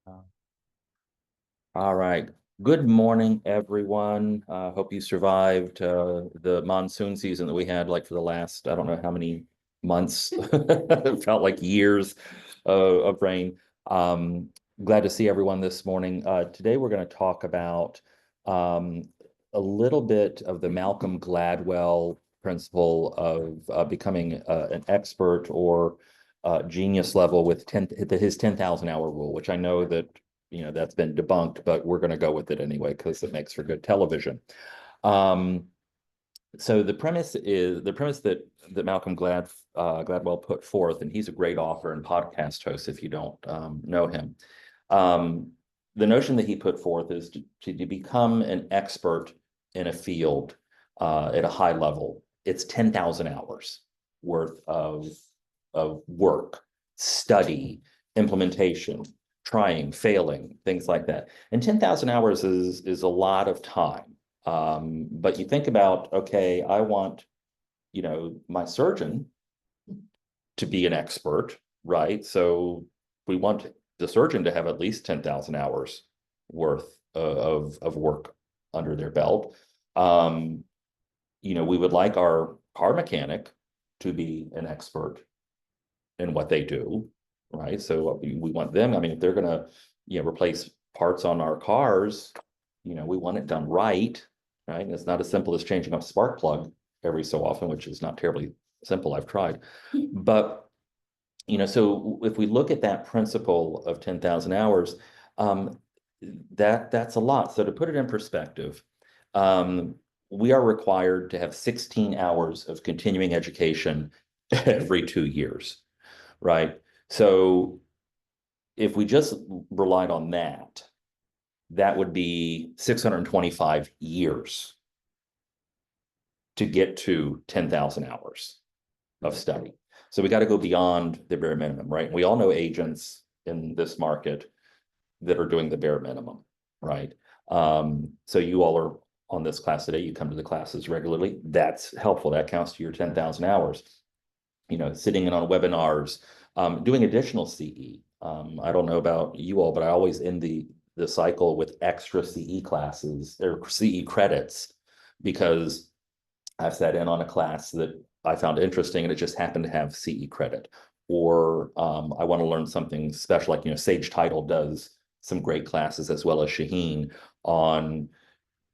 Uh, All right. Good morning, everyone. Hope you survived the monsoon season that we had like for the last, I don't know how many months. It felt like years of rain. Um, Glad to see everyone this morning. Today we're going to talk about um, a little bit of the Malcolm Gladwell principle of becoming an expert or genius level with his 10,000 hour rule, which I know that that's been debunked, but we're going to go with it anyway because it makes for good television. Um, so the premise that Malcolm Gladwell put forth, and he's a great author and podcast host if you don't know him. Um, the notion that he put forth is to become an expert in a field at a high level. It's 10,000 hours worth of work, study, implementation, trying, failing, things like that. And 10,000 hours is a lot of time. But you think about, okay, I want, my surgeon to be an expert, right? So we want the surgeon to have at least 10,000 hours worth of work under their belt. Um, we would like our car mechanic to be an expert in what they do, right? So we want them. I mean, if they're going to, replace parts on our cars, we want it done right, right? And it's not as simple as changing a spark plug every so often, which is not terribly simple. I've tried, but so if we look at that principle of 10,000 hours, um, that's a lot. So to put it in perspective, um, we are required to have 16 hours of continuing education every 2 years, right? So if we just relied on that, that would be 625 years to get to 10,000 hours of study. So we got to go beyond the bare minimum, right? We all know agents in this market that are doing the bare minimum, right? So you all are on this class today. You come to the classes regularly. That's helpful. That counts to your 10,000 hours. Sitting in on webinars, doing additional CE. I don't know about you all, but I always end the cycle with extra CE classes or CE credits because I've sat in on a class that I found interesting and it just happened to have CE credit. Or I want to learn something special, like, Sage Title does some great classes as well as Shaheen on,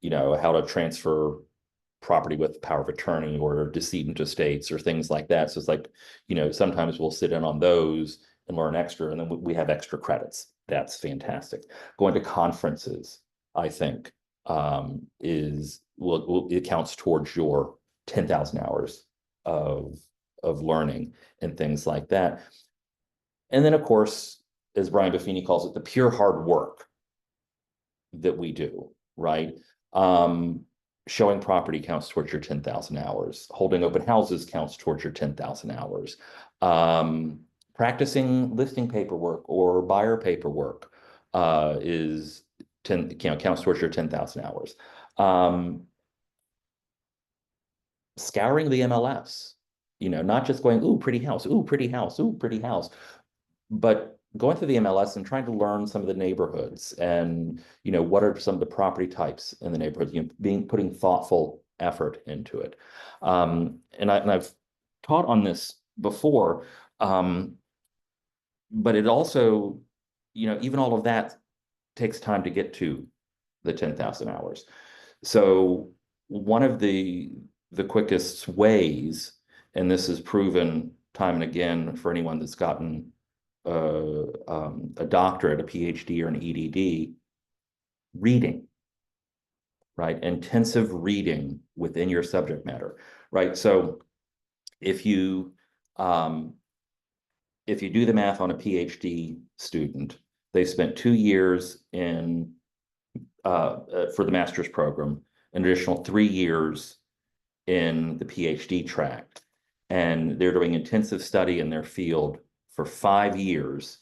how to transfer property with power of attorney or decedent estates or things like that. So it's like, sometimes we'll sit in on those and learn extra, and then we have extra credits. That's fantastic. Going to conferences, I think, it counts towards your 10,000 hours of learning and things like that. And then, of course, as Brian Buffini calls it, the pure hard work that we do, right? Um, Showing property counts towards your 10,000 hours. Holding open houses counts towards your 10,000 hours. Um, Practicing listing paperwork or buyer paperwork is 10, counts towards your 10,000 hours. Um, Scouring the MLS, not just going, ooh, pretty house, ooh, pretty house, ooh, pretty house, but going through the MLS and trying to learn some of the neighborhoods and, what are some of the property types in the neighborhood, putting thoughtful effort into it. And I've taught on this before, um, but it also, even all of that takes time to get to the 10,000 hours. So one of the quickest ways, and this is proven time and again for anyone that's gotten a doctorate, a PhD, or an EDD, reading, right? Intensive reading within your subject matter, right? So if you um, if you do the math on a PhD student, they spent 2 years in for the master's program, an additional 3 years in the PhD track, and they're doing intensive study in their field for 5 years.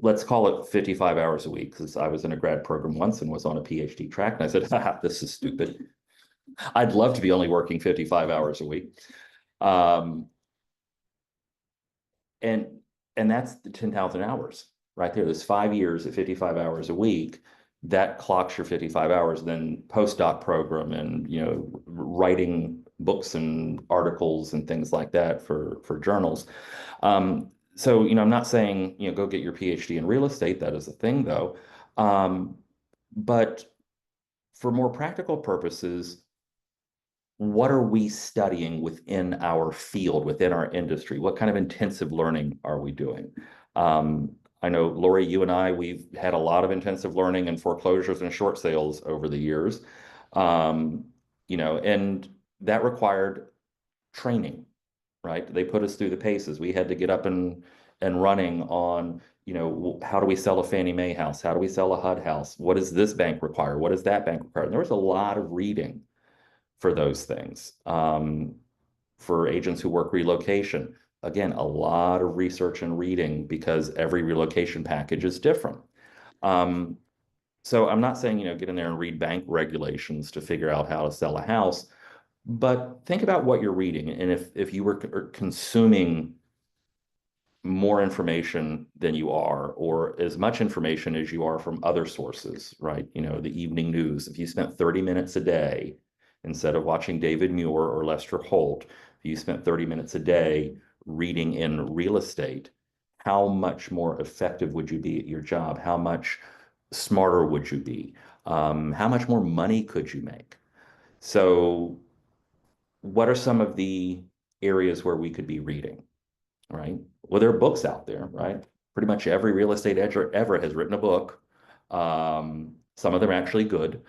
Let's call it 55 hours a week, because I was in a grad program once and was on a PhD track, and I said, this is stupid. I'd love to be only working 55 hours a week. Um, and and that's the 10,000 hours. right there. There's 5 years at 55 hours a week. That clocks your 55 hours, then postdoc program and, writing books and articles and things like that for journals. So, I'm not saying, go get your PhD in real estate. That is a thing, though. But for more practical purposes, what are we studying within our field, within our industry? What kind of intensive learning are we doing? I know, Lori, you and I, we've had a lot of intensive learning in foreclosures and short sales over the years. And that required training, right? They put us through the paces. We had to get up and running on, how do we sell a Fannie Mae house? How do we sell a HUD house? What does this bank require? What does that bank require? And there was a lot of reading for those things. For agents who work relocation, again, a lot of research and reading because every relocation package is different. So I'm not saying, get in there and read bank regulations to figure out how to sell a house, but think about what you're reading. And if you were consuming more information than you are, or as much information as you are from other sources, right? The evening news, if you spent 30 minutes a day, instead of watching David Muir or Lester Holt, if you spent 30 minutes a day reading in real estate, how much more effective would you be at your job? How much smarter would you be? How much more money could you make? So, what are some of the areas where we could be reading, right? Well, there are books out there, right? Pretty much every real estate edger ever has written a book. Some of them are actually good.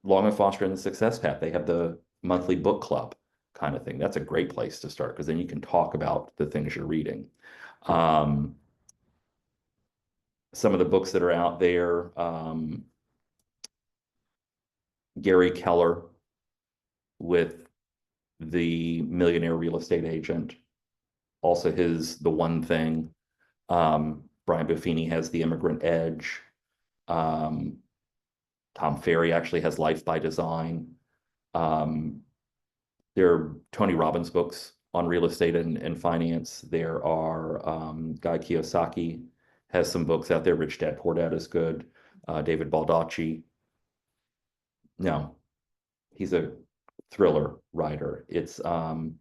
Long and Foster and the Success Path, they have the monthly book club kind of thing. That's a great place to start because then you can talk about the things you're reading. Some of the books that are out there, Gary Keller with The Millionaire Real Estate Agent, also his The One Thing. Brian Buffini has The Immigrant Edge. Tom Ferry actually has Life by Design. There are Tony Robbins books on real estate and finance. There are Guy Kiyosaki has some books out there. Rich Dad Poor Dad is good. David Baldacci. No, he's a thriller writer. It's The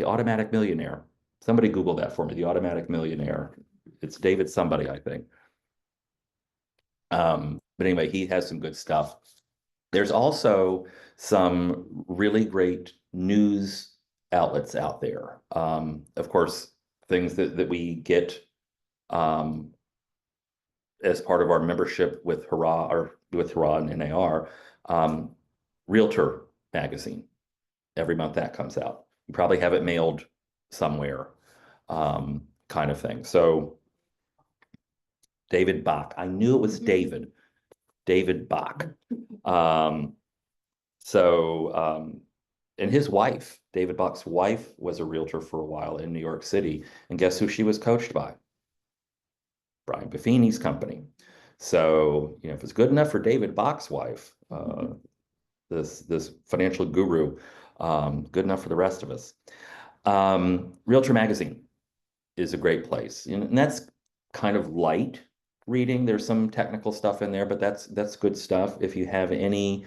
Automatic Millionaire. Somebody Google that for me, The Automatic Millionaire. It's David somebody, I think. But anyway, he has some good stuff. There's also some really great news outlets out there. Of course, things that we get as part of our membership with Hurrah and NAR, Realtor magazine. Every month that comes out. You probably have it mailed somewhere, kind of thing. So David Bach, I knew it was David Bach. And his wife, David Bach's wife, was a realtor for a while in New York City. And guess who she was coached by? Brian Buffini's company. So, if it's good enough for David Bach's wife, this financial guru, good enough for the rest of us. Realtor Magazine is a great place. And that's kind of light reading. There's some technical stuff in there, but that's good stuff. If you have any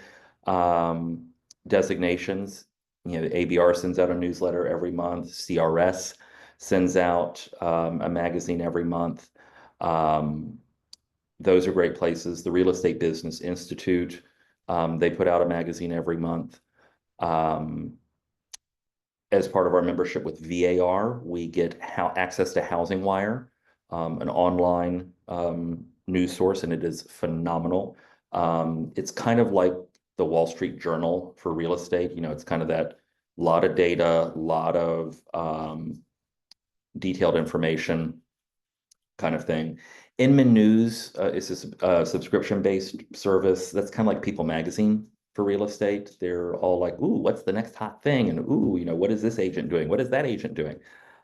designations, ABR sends out a newsletter every month. CRS sends out a magazine every month. Those are great places. The Real Estate Business Institute, they put out a magazine every month. As part of our membership with VAR, we get access to Housing Wire, an online news source, and it is phenomenal. It's kind of like the Wall Street Journal for real estate. It's kind of that lot of data, lot of detailed information kind of thing. Inman News is a subscription-based service. That's kind of like People Magazine for real estate. They're all like, ooh, what's the next hot thing? And ooh, what is this agent doing? What is that agent doing?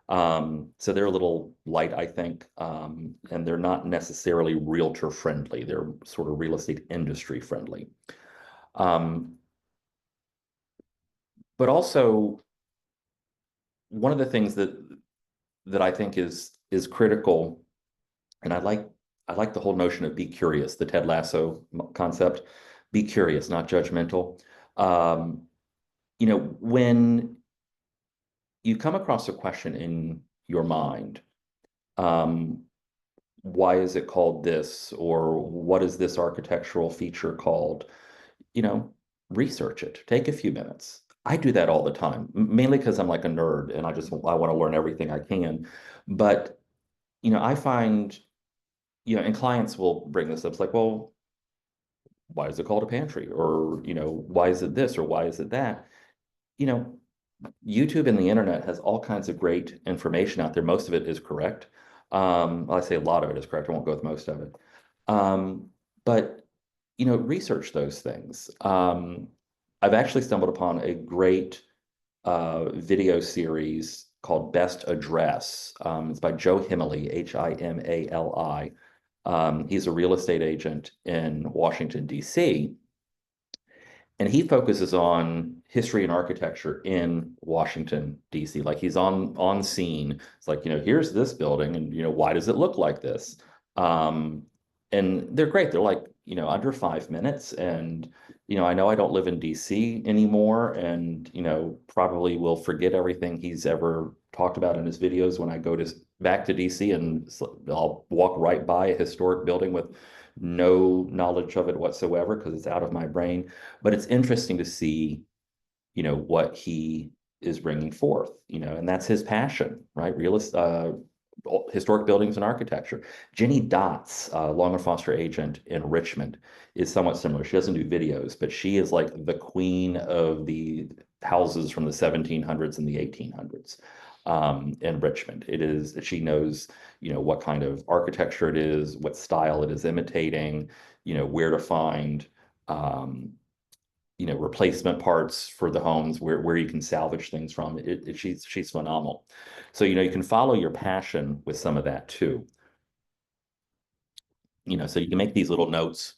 So they're a little light, I think, and they're not necessarily realtor friendly. They're sort of real estate industry friendly. But also, one of the things that I think is is critical. And I like the whole notion of be curious, the Ted Lasso concept. Be curious, not judgmental. Um, when you come across a question in your mind, um, why is it called this? Or what is this architectural feature called? You know, research it. Take a few minutes. I do that all the time, mainly because I'm like a nerd and I want to learn everything I can. But, I find, and clients will bring this up. It's like, well, why is it called a pantry? Or, why is it this or why is it that? You know, YouTube and the internet has all kinds of great information out there. Most of it is correct. Well, I say a lot of it is correct. I won't go with most of it. But research those things. I've actually stumbled upon a great video series called Best Address. It's by Joe Himeli, Himali. He's a real estate agent in Washington, D.C., and he focuses on history and architecture in Washington, D.C. Like he's on scene. It's like, here's this building and, why does it look like this? Um, and they're great. They're like, under 5 minutes. And, I know I don't live in DC anymore and, probably will forget everything he's ever talked about in his videos when I go back to DC, and I'll walk right by a historic building with no knowledge of it whatsoever because it's out of my brain. But it's interesting to see, what he is bringing forth, and that's his passion, right? Historic buildings and architecture. Jenny Dotz, Long and Foster agent in Richmond, is somewhat similar. She doesn't do videos, but she is like the queen of the houses from the 1700s and the 1800s in Richmond. She knows, what kind of architecture it is, what style it is imitating, where to find, um, replacement parts for the homes where you can salvage things from. She's phenomenal. So, you can follow your passion with some of that too. So you can make these little notes,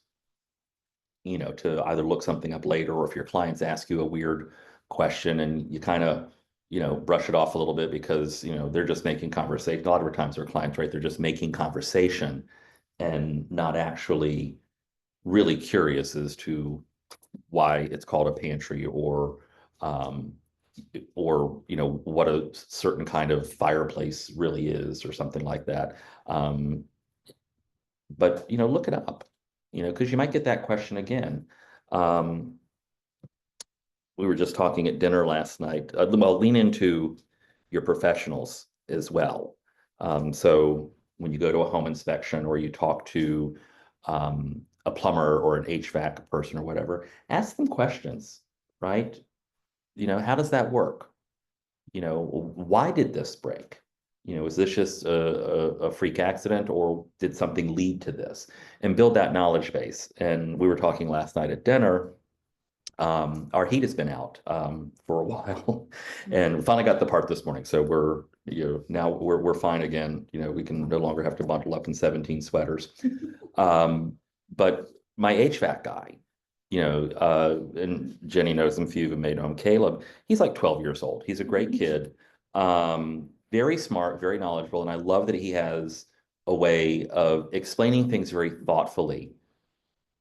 to either look something up later, or if your clients ask you a weird question and you kind of, brush it off a little bit because, they're just making conversation. A lot of times our clients, right, they're just making conversation and not actually really curious as to why it's called a pantry, um, or what a certain kind of fireplace really is or something like that. But look it up, because you might get that question again. Um, we were just talking at dinner last night. Well, lean into your professionals as well. So when you go to a home inspection or you talk to a plumber or an HVAC person or whatever, ask them questions, right? How does that work? Why did this break? Is this just a freak accident, or did something lead to this? And build that knowledge base. And we were talking last night at dinner. Our heat has been out for a while, and we finally got the part this morning. So now we're fine again. We can no longer have to bundle up in 17 sweaters. But my HVAC guy, and Jenny knows him, few of you may know him, Caleb, he's like 12 years old. He's a great kid, very smart, very knowledgeable. And I love that he has a way of explaining things very thoughtfully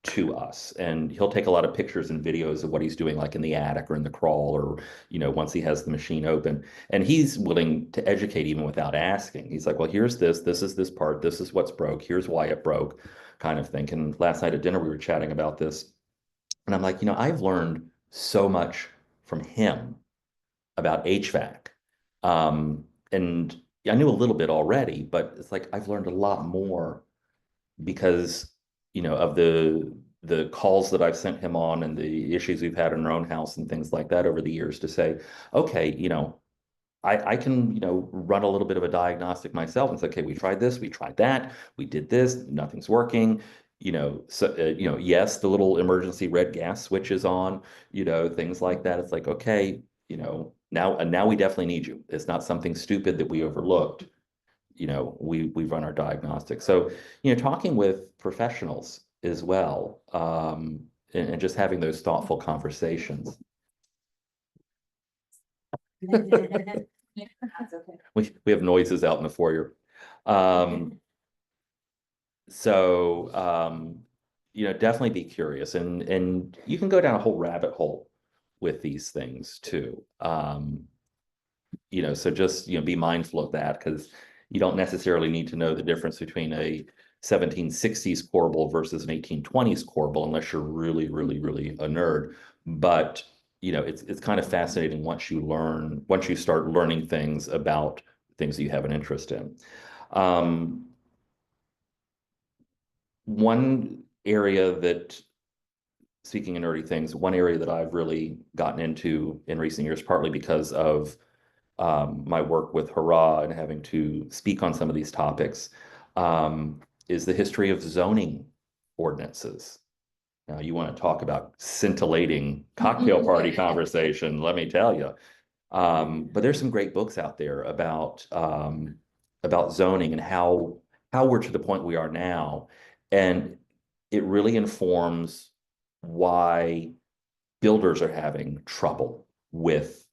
to us. And he'll take a lot of pictures and videos of what he's doing, like in the attic or in the crawl, or, once he has the machine open. And he's willing to educate even without asking. He's like, well, here's this is this part, this is what's broke, here's why it broke, kind of thing. And last night at dinner, we were chatting about this. And I'm like, I've learned so much from him about HVAC. And I knew a little bit already, but it's like I've learned a lot more because, of the calls that I've sent him on and the issues we've had in our own house and things like that over the years, to say, okay, I can, run a little bit of a diagnostic myself and say, okay, we tried this, we tried that, we did this, nothing's working. So, yes, the little emergency red gas switch is on, things like that. It's like, okay, now we definitely need you. It's not something stupid that we overlooked. We run our diagnostics. So, talking with professionals as well, and just having those thoughtful conversations. That's okay. We have noises out in the foyer. So, definitely be curious, and you can go down a whole rabbit hole with these things too. So just, be mindful of that, because you don't necessarily need to know the difference between a 1760s corbel versus an 1820s corbel unless you're really, really, really a nerd. But, it's kind of fascinating once you start learning things about things that you have an interest in. Um, one area that, speaking of nerdy things, one area that I've really gotten into in recent years, partly because of my work with Hurrah and having to speak on some of these topics, is the history of zoning ordinances. Now, you want to talk about scintillating cocktail party conversation, let me tell you. But there's some great books out there about zoning and how we're to the point we are now. And it really informs why builders are having trouble with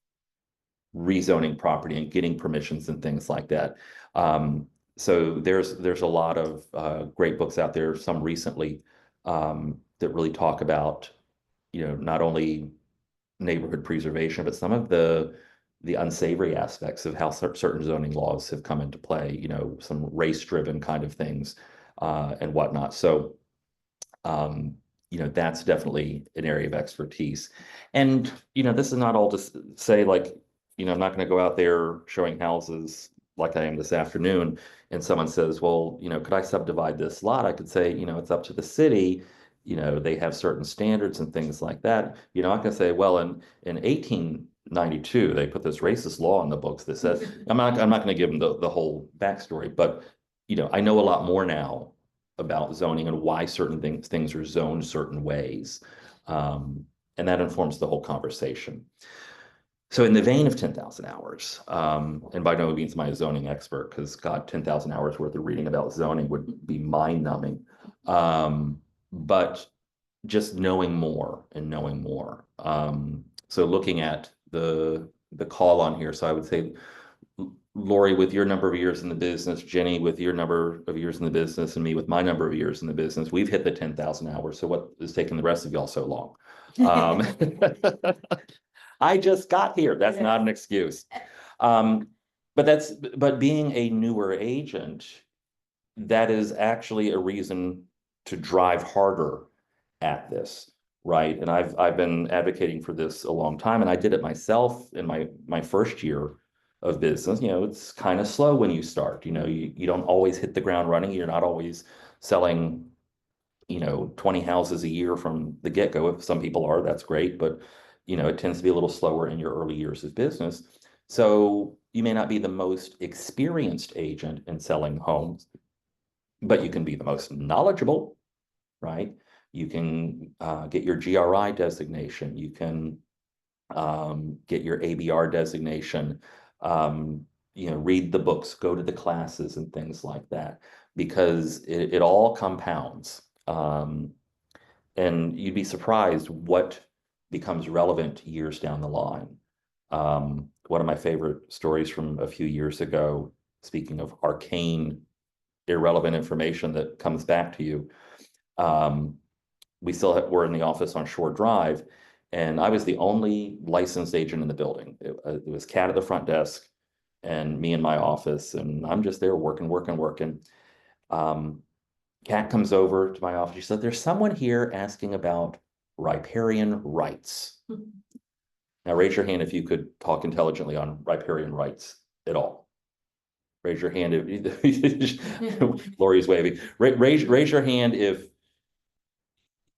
rezoning property and getting permissions and things like that. So there's a lot of great books out there, some recently, that really talk about, not only neighborhood preservation, but some of the unsavory aspects of how certain zoning laws have come into play, some race-driven kind of things, and whatnot. So, that's definitely an area of expertise. And, this is not all to say, like, I'm not going to go out there showing houses like I am this afternoon, and someone says, well, could I subdivide this lot? I could say, it's up to the city. They have certain standards and things like that. I can say, well, in 1892, they put this racist law in the books that says, I'm not going to give them the whole backstory, but, I know a lot more now about zoning and why certain things are zoned certain ways. And that informs the whole conversation. So in the vein of 10,000 hours, and by no means am I a zoning expert, because God, 10,000 hours worth of reading about zoning would be mind numbing. But just knowing more and knowing more. So looking at the call on here, so I would say, Lori, with your number of years in the business, Jenny, with your number of years in the business, and me with my number of years in the business, we've hit the 10,000 hours. So what is taking the rest of y'all so long? I just got here. That's not an excuse. But being a newer agent, that is actually a reason to drive harder at this, right? And I've been advocating for this a long time, and I did it myself in my first year of business. It's kind of slow when you start. You don't always hit the ground running. You're not always selling 20 houses a year from the get-go. If some people are, that's great, but it tends to be a little slower in your early years of business. So you may not be the most experienced agent in selling homes, but you can be the most knowledgeable, right? You can get your GRI designation. You can get your ABR designation. Read the books, go to the classes and things like that, because it all compounds. And you'd be surprised what becomes relevant years down the line. One of my favorite stories from a few years ago, speaking of arcane, irrelevant information that comes back to you, we still were in the office on Shore Drive, and I was the only licensed agent in the building. It was Kat at the front desk and me in my office, and I'm just there working. Kat comes over to my office. She said, there's someone here asking about riparian rights. Now, raise your hand if you could talk intelligently on riparian rights at all. Raise your hand if Lori's waving. Raise your hand if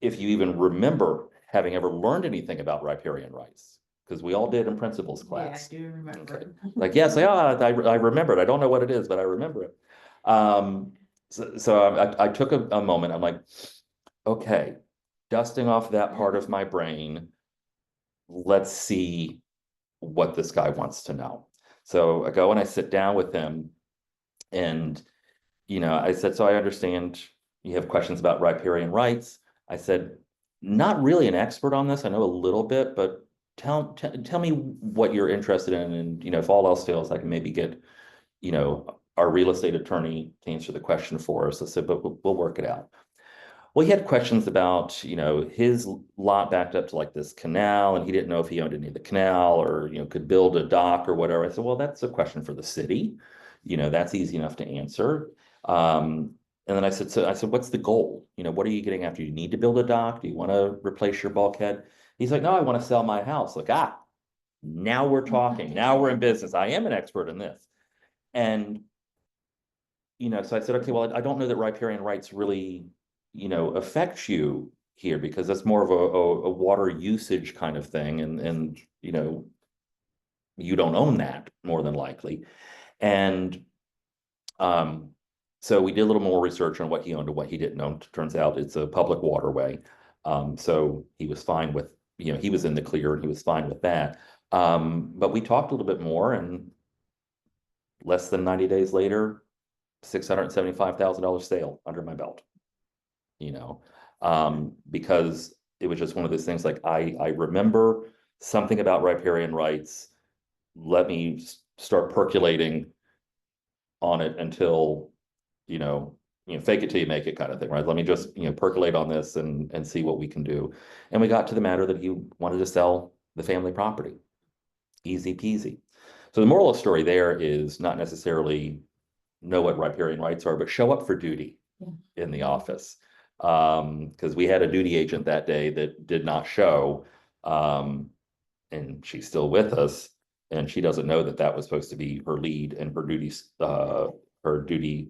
you even remember having ever learned anything about riparian rights, because we all did in principles class. Yeah, I do remember. Okay. Like, yes, yeah, I remember it. I don't know what it is, but I remember it. So I took a moment. I'm like, okay, dusting off that part of my brain. Let's see what this guy wants to know. So I go and I sit down with him, and I said, so I understand you have questions about riparian rights. I said, not really an expert on this. I know a little bit, but tell me what you're interested in. And, if all else fails, I can maybe get, our real estate attorney to answer the question for us. I said, but we'll work it out. Well, he had questions about, his lot backed up to like this canal, and he didn't know if he owned any of the canal or, could build a dock or whatever. I said, well, that's a question for the city. That's easy enough to answer. And then I said, what's the goal? What are you getting after? You need to build a dock? Do you want to replace your bulkhead? He's like, no, I want to sell my house. Like, now we're talking. Now we're in business. I am an expert in this. And, so I said, okay, well, I don't know that riparian rights really, affects you here, because that's more of a water usage kind of thing. And, you don't own that more than likely. And, so we did a little more research on what he owned and what he didn't own. Turns out it's a public waterway. So he was fine with, he was in the clear and he was fine with that. But we talked a little bit more, and less than 90 days later, $675,000 sale under my belt, because it was just one of those things. Like, I remember something about riparian rights. Let me start percolating on it until, fake it till you make it kind of thing, right? Let me just, percolate on this and see what we can do. And we got to the matter that he wanted to sell the family property. Easy peasy. So the moral of the story there is not necessarily know what riparian rights are, but show up for duty in the office. Because we had a duty agent that day that did not show, and she's still with us, and she doesn't know that that was supposed to be her lead and her duty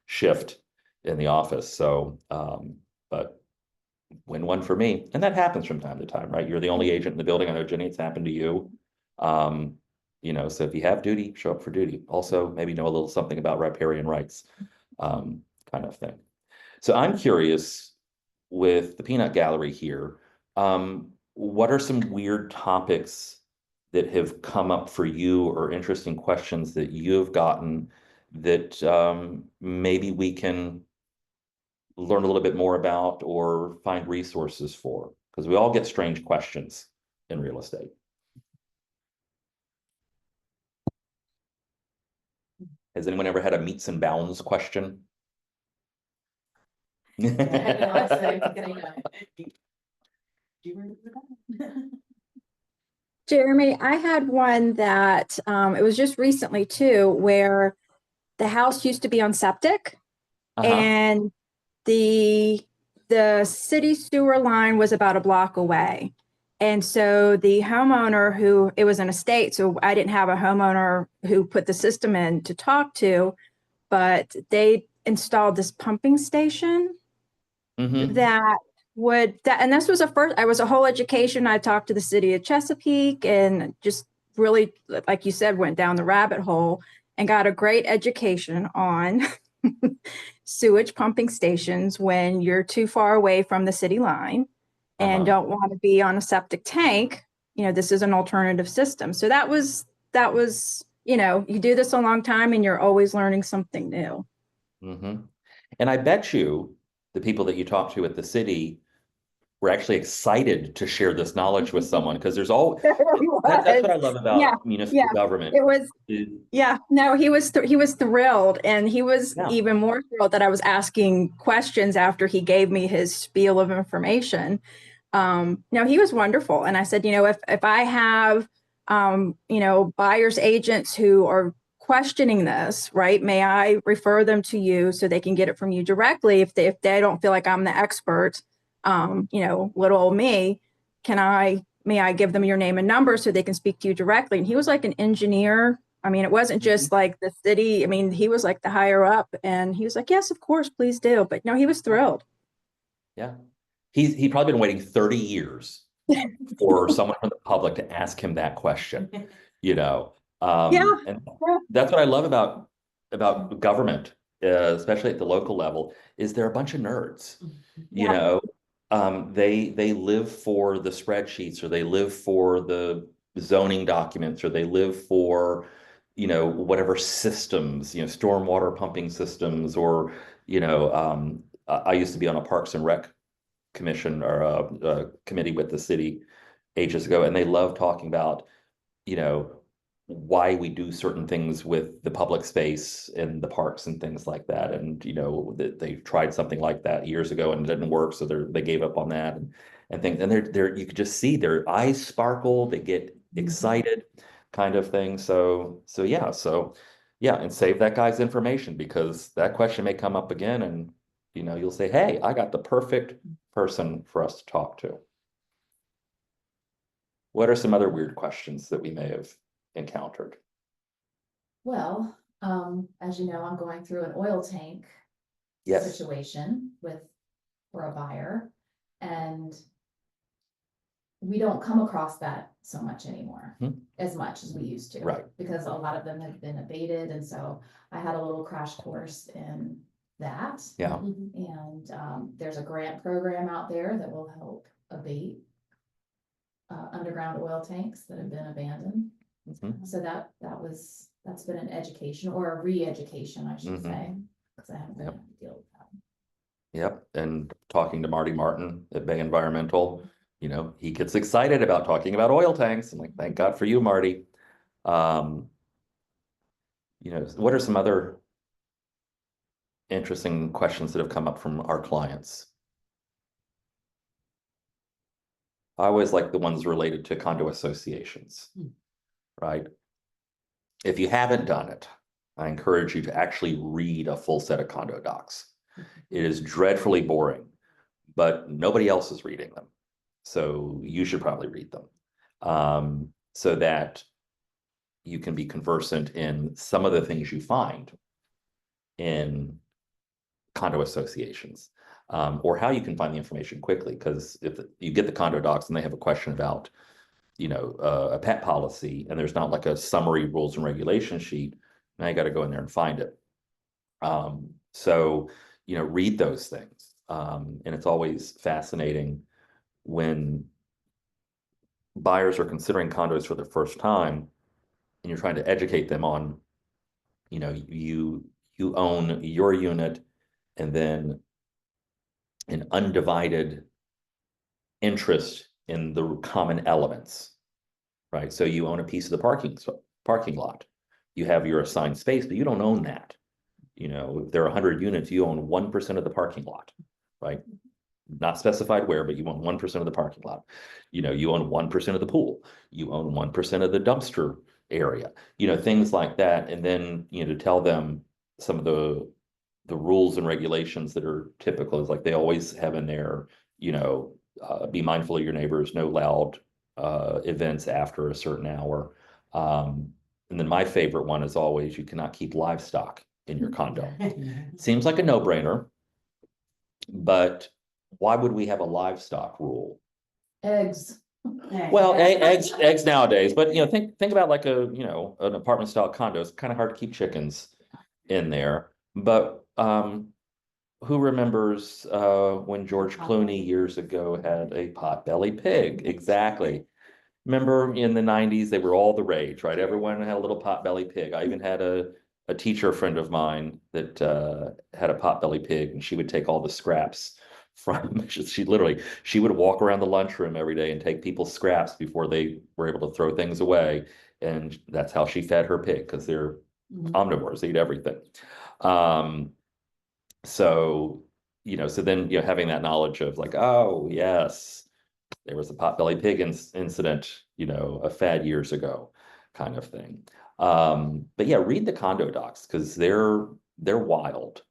shift in the office. So, but win one for me, and that happens from time to time, right? You're the only agent in the building. I know, Jenny, it's happened to you. So if you have duty, show up for duty. Also, maybe know a little something about riparian rights, kind of thing. So I'm curious, with the Peanut Gallery here, what are some weird topics that have come up for you, or interesting questions that you've gotten that maybe we can learn a little bit more about or find resources for? Because we all get strange questions in real estate. Has anyone ever had a meets and bounds question? Jeremy, I had one that it was just recently too, where the house used to be on septic, and the city sewer line was about a block away. And so the homeowner, who, it was an estate, so I didn't have a homeowner who put the system in to talk to, but they installed this pumping station and this was I was a whole education. I talked to the city of Chesapeake and just really, like you said, went down the rabbit hole and got a great education on sewage pumping stations when you're too far away from the city line and don't want to be on a septic tank. This is an alternative system. So that was, you do this a long time and you're always learning something new. And I bet you the people that you talk to at the city were actually excited to share this knowledge with someone, because there's all that's what I love about municipal government. It was he was thrilled, and he was even more thrilled that I was asking questions after he gave me his spiel of information. He was wonderful, and I said, if I have buyer's agents who are questioning this, right, may I refer them to you so they can get it from you directly if they don't feel like I'm the expert. Little old me, may I give them your name and number so they can speak to you directly? And he was like an engineer. I mean, it wasn't just like the city. I mean, he was like the higher up, and he was like, yes, of course, please do. But no, he was thrilled. Yeah. He'd probably been waiting 30 years for someone from the public to ask him that question, and that's what I love about government, especially at the local level, is they're a bunch of nerds. They live for the spreadsheets, or they live for the zoning documents, or they live for, whatever systems, stormwater pumping systems, or, I used to be on a Parks and Rec commission, or a committee with the city ages ago, and they love talking about, why we do certain things with the public space and the parks and things like that. And, you know, that they tried something like that years ago and it didn't work. So they gave up on that and things. And you could just see their eyes sparkle, they get excited kind of thing. So yeah, and save that guy's information because that question may come up again and, you know, you'll say, hey, I got the perfect person for us to talk to. What are some other weird questions that we may have encountered? Well, as you know, I'm going through an oil tank Yes. situation for a buyer, and we don't come across that so much anymore, as much as we used to. Right. Because a lot of them have been abated, and so I had a little crash course in that. Yeah. And there's a grant program out there that will help abate underground oil tanks that have been abandoned. So that's been an education or a re-education, I should say, because I haven't been able to deal with that. Yep. And talking to Marty Martin at Bay Environmental, you know, he gets excited about talking about oil tanks. I'm like, thank God for you, Marty. You know, what are some other interesting questions that have come up from our clients? I always like the ones related to condo associations, right? If you haven't done it, I encourage you to actually read a full set of condo docs. It is dreadfully boring, but nobody else is reading them. So you should probably read them so that you can be conversant in some of the things you find in condo associations, or how you can find the information quickly. Because if you get the condo docs and they have a question about, you know, a pet policy, and there's not like a summary rules and regulation sheet, now you got to go in there and find it. So, you know, read those things. And it's always fascinating when buyers are considering condos for the first time and you're trying to educate them on, you know, you own your unit and then an undivided interest in the common elements, right? So you own a piece of the parking lot. You have your assigned space, but you don't own that. You know, if there are 100 units, you own 1% of the parking lot, right? Not specified where, but you own 1% of the parking lot. You know, you own 1% of the pool. You own 1% of the dumpster area, you know, things like that. And then, you know, to tell them some of the rules and regulations that are typical is like they always have in there, you know, be mindful of your neighbors, no loud events after a certain hour. And then my favorite one is always, you cannot keep livestock in your condo. Seems like a no-brainer, but why would we have a livestock rule? Eggs. Well, eggs nowadays, but you know, think about like you know, an apartment style condo. It's kind of hard to keep chickens in there. But who remembers when George Clooney years ago had a pot-bellied pig? Exactly. Remember in the 90s, they were all the rage, right? Everyone had a little pot-bellied pig. I even had a teacher friend of mine that had a pot-bellied pig, and she would take all the scraps from, she would walk around the lunchroom every day and take people's scraps before they were able to throw things away. And that's how she fed her pig, because they're omnivores, they eat everything. So, you know, so then, you know, having that knowledge of like, oh, yes, there was a pot-bellied pig incident, you know, a fad years ago kind of thing. But yeah, read the condo docs because they're wild.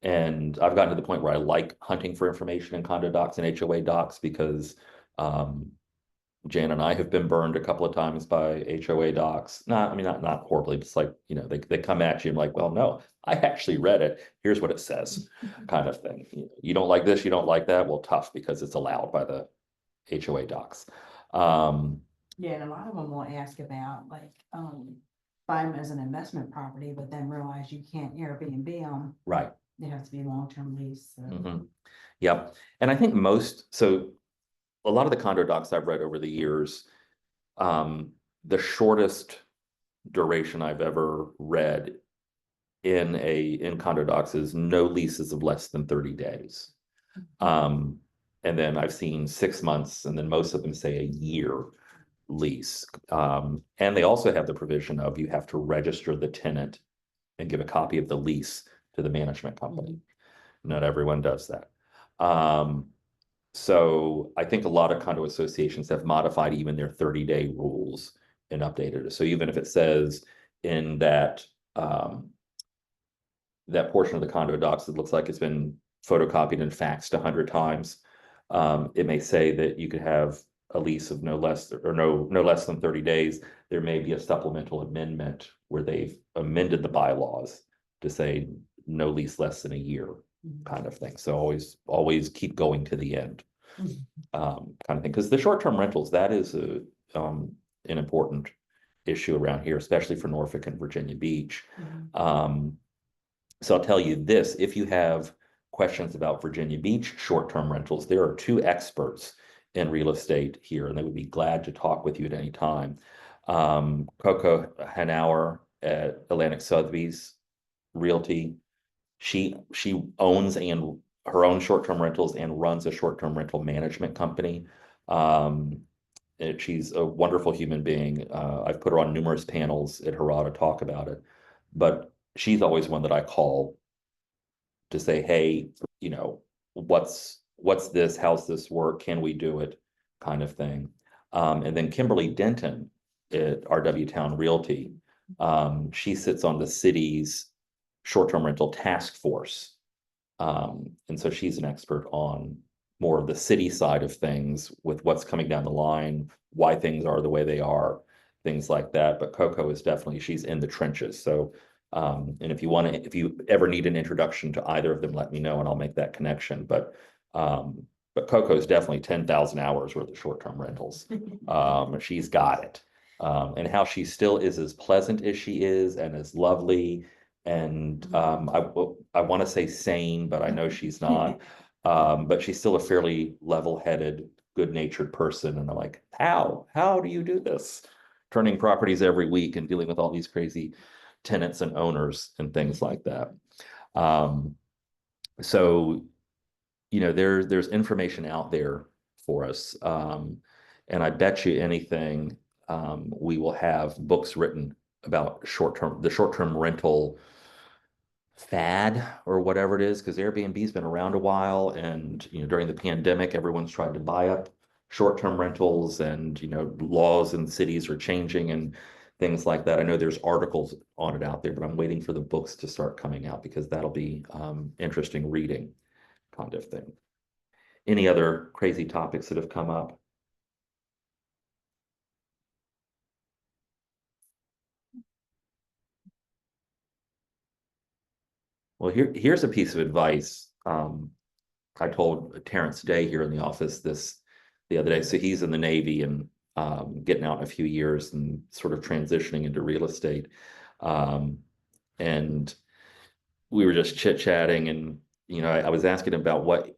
And I've gotten to the point where I like hunting for information in condo docs and HOA docs because Jan and I have been burned a couple of times by HOA docs. Not horribly, but it's like, you know, they come at you and like, well, no, I actually read it. Here's what it says, kind of thing. You don't like this, you don't like that. Well, tough, because it's allowed by the HOA docs. Yeah, and a lot of them will ask about like buy them as an investment property, but then realize you can't Airbnb them. Right. They have to be long-term lease. So. Yep. And I think so a lot of the condo docs I've read over the years, the shortest duration I've ever read in condo docs is no leases of less than 30 days. And then I've seen 6 months, and then most of them say a year lease. And they also have the provision of you have to register the tenant and give a copy of the lease to the management company. Not everyone does that. So I think a lot of condo associations have modified even their 30-day rules and updated it. So even if it says in that that portion of the condo docs, it looks like it's been photocopied and faxed 100 times. It may say that you could have a lease of no less than 30 days. There may be a supplemental amendment where they've amended the bylaws to say no lease less than a year, kind of thing. So always keep going to the end, kind of thing. Because the short-term rentals, that is an important issue around here, especially for Norfolk and Virginia Beach. So I'll tell you this, if you have questions about Virginia Beach short-term rentals, there are 2 experts in real estate here, and they would be glad to talk with you at any time. Coco Hanauer at Atlantic Sotheby's Realty, she owns her own short-term rentals and runs a short-term rental management company. She's a wonderful human being. I've put her on numerous panels at Harrah to talk about it, but she's always one that I call to say, hey, you know, what's this? How's this work? Can we do it? Kind of thing. And then Kimberly Denton at RW Town Realty, she sits on the city's short-term rental task force. And so she's an expert on more of the city side of things with what's coming down the line, why things are the way they are, things like that. But Coco is definitely, she's in the trenches. So, and if you ever need an introduction to either of them, let me know and I'll make that connection. But Coco is definitely 10,000 hours worth of short-term rentals. She's got it. And how she still is as pleasant as she is and as lovely. And I want to say sane, but I know she's not. But she's still a fairly level-headed, good-natured person. And I'm like, how do you do this? Turning properties every week and dealing with all these crazy tenants and owners and things like that. So, you know, there's information out there for us. And I bet you anything, we will have books written about the short-term rental fad or whatever it is, because Airbnb's been around a while, and you know, during the pandemic, everyone's tried to buy up short-term rentals, and you know, laws in cities are changing and things like that. I know there's articles on it out there, but I'm waiting for the books to start coming out because that'll be interesting reading, kind of thing. Any other crazy topics that have come up? Well, here's a piece of advice. I told Terrence Day here in the office this the other day. So he's in the Navy and getting out in a few years and sort of transitioning into real estate. And we were just chit-chatting, and you know, I was asking him about what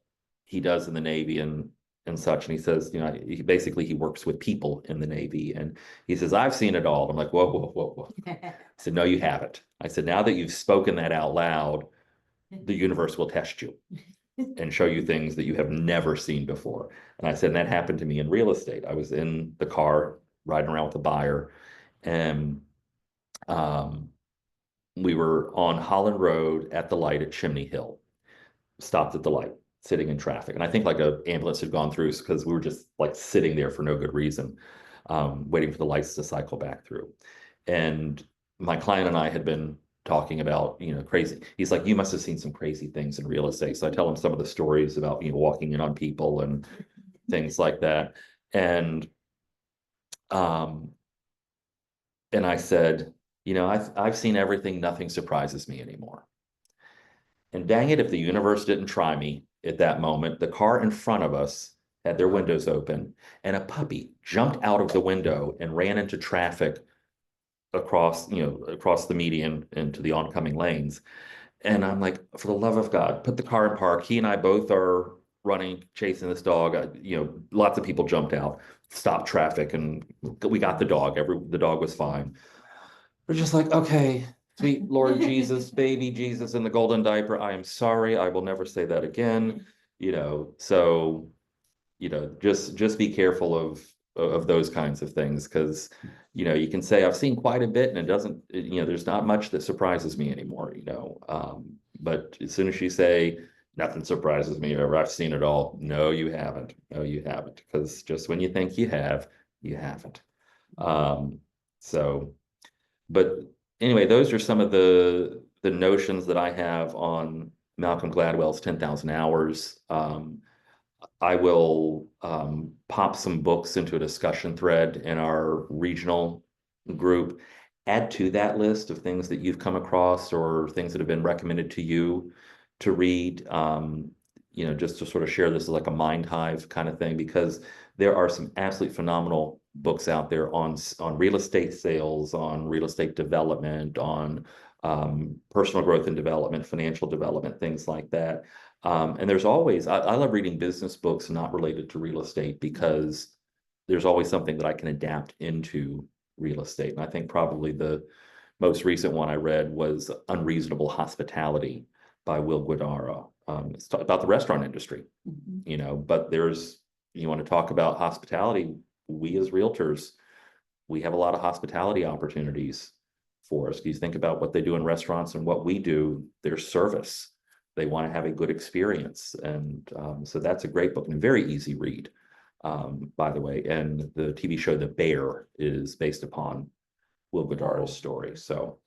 he does in the Navy and such, and he says, you know, he works with people in the Navy, and he says, I've seen it all. I'm like, whoa. I said, no, you haven't. I said, now that you've spoken that out loud, the universe will test you and show you things that you have never seen before. And I said, and that happened to me in real estate. I was in the car riding around with a buyer, and we were on Holland Road at the light at Chimney Hill, stopped at the light, sitting in traffic. And I think like an ambulance had gone through because we were just like sitting there for no good reason, waiting for the lights to cycle back through. And my client and I had been talking about, you know, crazy. He's like, you must have seen some crazy things in real estate. So I tell him some of the stories about, you know, walking in on people and things like that. And I said, you know, I've seen everything. Nothing surprises me anymore. And dang it, if the universe didn't try me at that moment, the car in front of us had their windows open, and a puppy jumped out of the window and ran into traffic across the median into the oncoming lanes. And I'm like, for the love of God, put the car in park. He and I both are running, chasing this dog. You know, lots of people jumped out, stopped traffic, and we got the dog. The dog was fine. We're just like, okay, sweet Lord Jesus, baby Jesus in the golden diaper, I am sorry. I will never say that again. You know, so, you know, just be careful of of those kinds of things, because, you know, you can say, I've seen quite a bit and it doesn't, you know, there's not much that surprises me anymore, you know. But as soon as you say, nothing surprises me, or I've seen it all, no, you haven't. No, you haven't. Because just when you think you have, you haven't. So, but anyway, those are some of the notions that I have on Malcolm Gladwell's 10,000 Hours. I will pop some books into a discussion thread in our regional group. Add to that list of things that you've come across or things that have been recommended to you to read. You know, just to sort of share this as like a mind hive kind of thing, because there are some absolutely phenomenal books out there on real estate sales, on real estate development, on personal growth and development, financial development, things like that. And there's always, I love reading business books not related to real estate, because there's always something that I can adapt into real estate. And I think probably the most recent one I read was Unreasonable Hospitality by Will Guidara. It's about the restaurant industry, you know, but you want to talk about hospitality, we as realtors, we have a lot of hospitality opportunities for us. You think about what they do in restaurants and what we do, their service. They want to have a good experience. And so that's a great book and a very easy read, by the way. And the TV show The Bear is based upon Will Guidara's story. So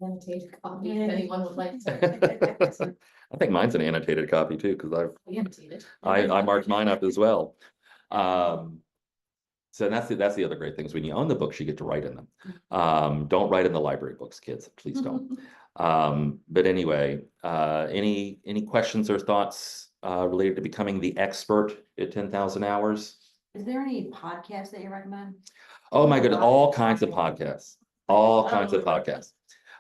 Annotated copy, if anyone would like to. I think mine's an annotated copy too, because Annotated. I marked mine up as well. So that's the other great things. When you own the books, you get to write in them. Don't write in the library books, kids. Please don't. But anyway, any questions or thoughts related to becoming the expert at 10,000 Hours? Is there any podcasts that you recommend? Oh my goodness, all kinds of podcasts. All kinds of podcasts.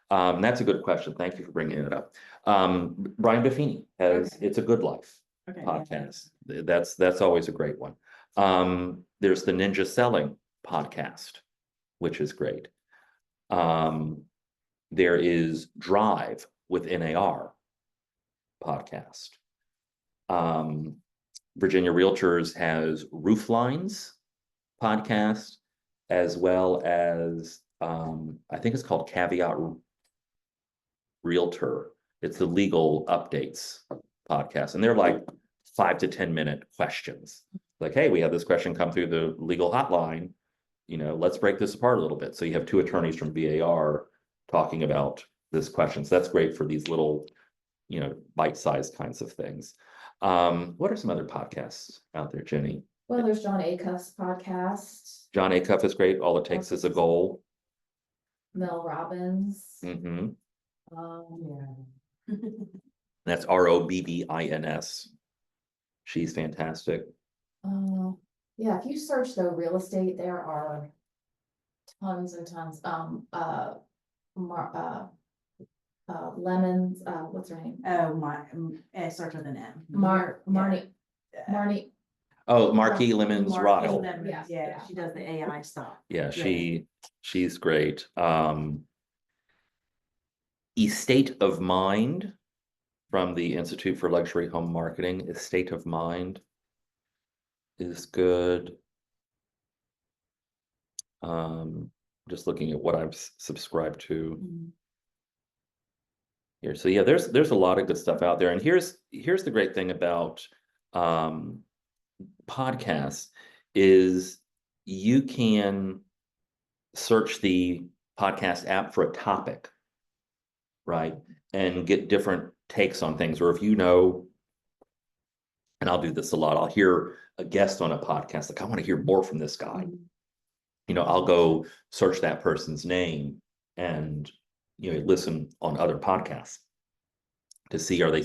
That's a good question. Thank you for bringing it up. Brian Buffini has It's a Good Life podcast. That's always a great one. There's the Ninja Selling podcast, which is great. There is Drive with NAR podcast. Virginia Realtors has Rooflines podcast, as well as I think it's called Caveat Realtor. It's the legal updates podcast, and they're like 5 to 10 minute questions. Like, hey, we had this question come through the legal hotline. You know, let's break this apart a little bit. So you have two attorneys from VAR talking about this question. So that's great for these little, you know, bite-sized kinds of things. What are some other podcasts out there, Jenny? Well, there's John Acuff's podcast. John Acuff is great. All It Takes Is a Goal. Mel Robbins. Mm-hmm. Yeah. That's Robbins. She's fantastic. Yeah, if you search though real estate, there are tons and tons. Lemons, what's her name? Oh, it starts with an M. Marnie. Oh, Marquis Lemons Marquis Rottle. Lemons, Yeah, yeah, yeah. she does the AI stuff. Yeah, she's great. Estate of Mind from the Institute for Luxury Home Marketing. Estate of Mind is good. Just looking at what I've subscribed to here. So yeah, there's a lot of good stuff out there. And here's the great thing about podcasts is you can search the podcast app for a topic, right? And get different takes on things. Or if you know, and I'll do this a lot, I'll hear a guest on a podcast, like I want to hear more from this guy. You know, I'll go search that person's name and, you know, listen on other podcasts to see, are they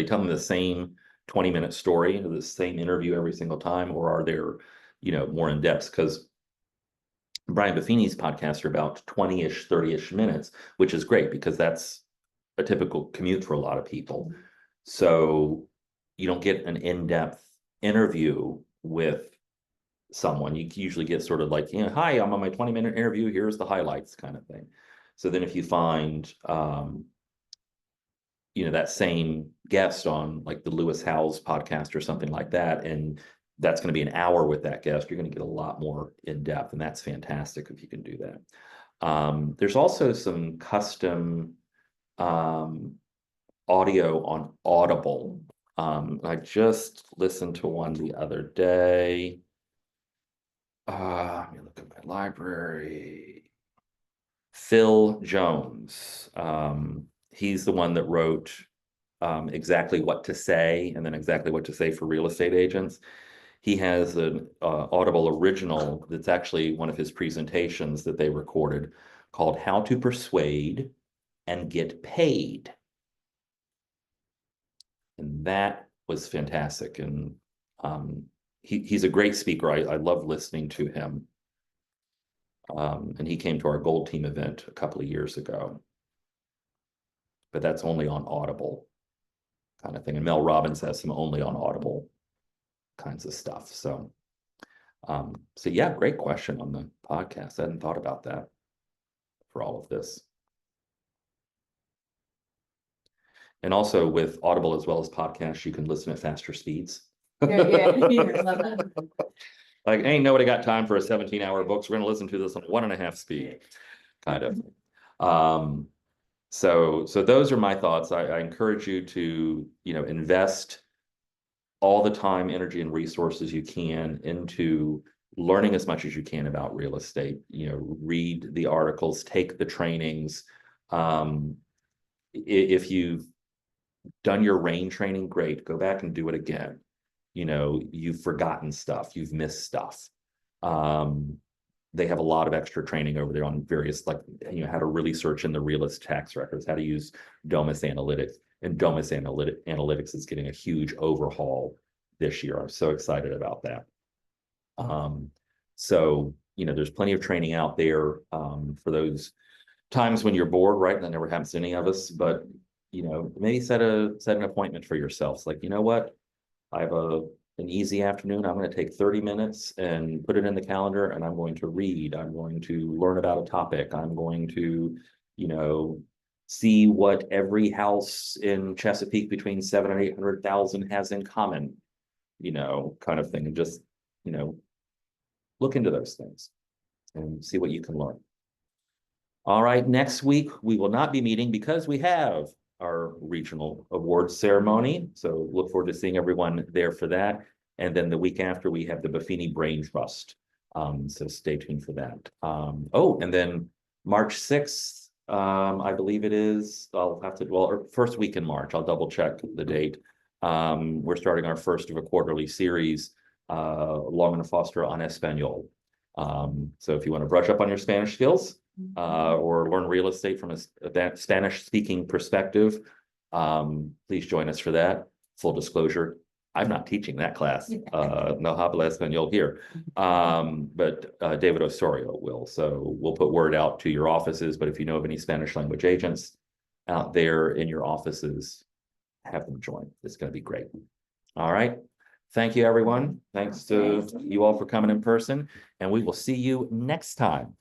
telling the same 20-minute story or the same interview every single time, or are there, you know, more in depth? Because Brian Buffini's podcasts are about 20-ish, 30-ish minutes, which is great because that's a typical commute for a lot of people. So you don't get an in-depth interview with someone. You usually get sort of like, you know, hi, I'm on my 20-minute interview, here's the highlights kind of thing. So then if you find you know, that same guest on like the Lewis Howes podcast or something like that, and that's going to be an hour with that guest. You're going to get a lot more in depth, and that's fantastic if you can do that. There's also some custom audio on Audible. I just listened to one the other day. Let me look at my library. Phil Jones. He's the one that wrote Exactly What to Say, and then Exactly What to Say for Real Estate Agents. He has an Audible original that's actually one of his presentations that they recorded called How to Persuade and Get Paid. And that was fantastic. And he's a great speaker. I love listening to him. And he came to our Gold Team event a couple of years ago. But that's only on Audible kind of thing. And Mel Robbins has some only on Audible kinds of stuff. So yeah, great question on the podcast. I hadn't thought about that for all of this. And also with Audible as well as podcasts, you can listen at faster speeds. Like, ain't nobody got time for a 17-hour book, so we're gonna listen to this on 1.5 speed, kind of. So those are my thoughts. I encourage you to, invest all the time, energy, and resources you can into learning as much as you can about real estate. Read the articles, take the trainings. If you've done your RAIN training, great, go back and do it again. You've forgotten stuff, you've missed stuff. They have a lot of extra training over there on various, how to really search in the realist tax records, how to use Domus Analytics. And Domus Analytics is getting a huge overhaul this year. I'm so excited about that. There's plenty of training out there for those times when you're bored, right? That never happens to any of us, but maybe set an appointment for yourself. It's like, you know what? I have an easy afternoon. I'm going to take 30 minutes and put it in the calendar, and I'm going to read. I'm going to learn about a topic. I'm going to, see what every house in Chesapeake between 700,000 and 800,000 has in common, kind of thing. And just, look into those things and see what you can learn. All right, next week, we will not be meeting because we have our regional awards ceremony. So look forward to seeing everyone there for that. And then the week after, we have the Buffini Brain Trust. So stay tuned for that. And then March 6th, I believe it is, first week in March, I'll double check the date. We're starting our first of a quarterly series, Longman Foster on Espanol. So if you want to brush up on your Spanish skills, or learn real estate from a Spanish-speaking perspective, please join us for that. Full disclosure, I'm not teaching that class. No habla español here. But David Osorio will. So we'll put word out to your offices, but if you know of any Spanish language agents out there in your offices, have them join. It's going to be great. All right. Thank you, everyone. Thanks to you all for coming in person, and we will see you next time.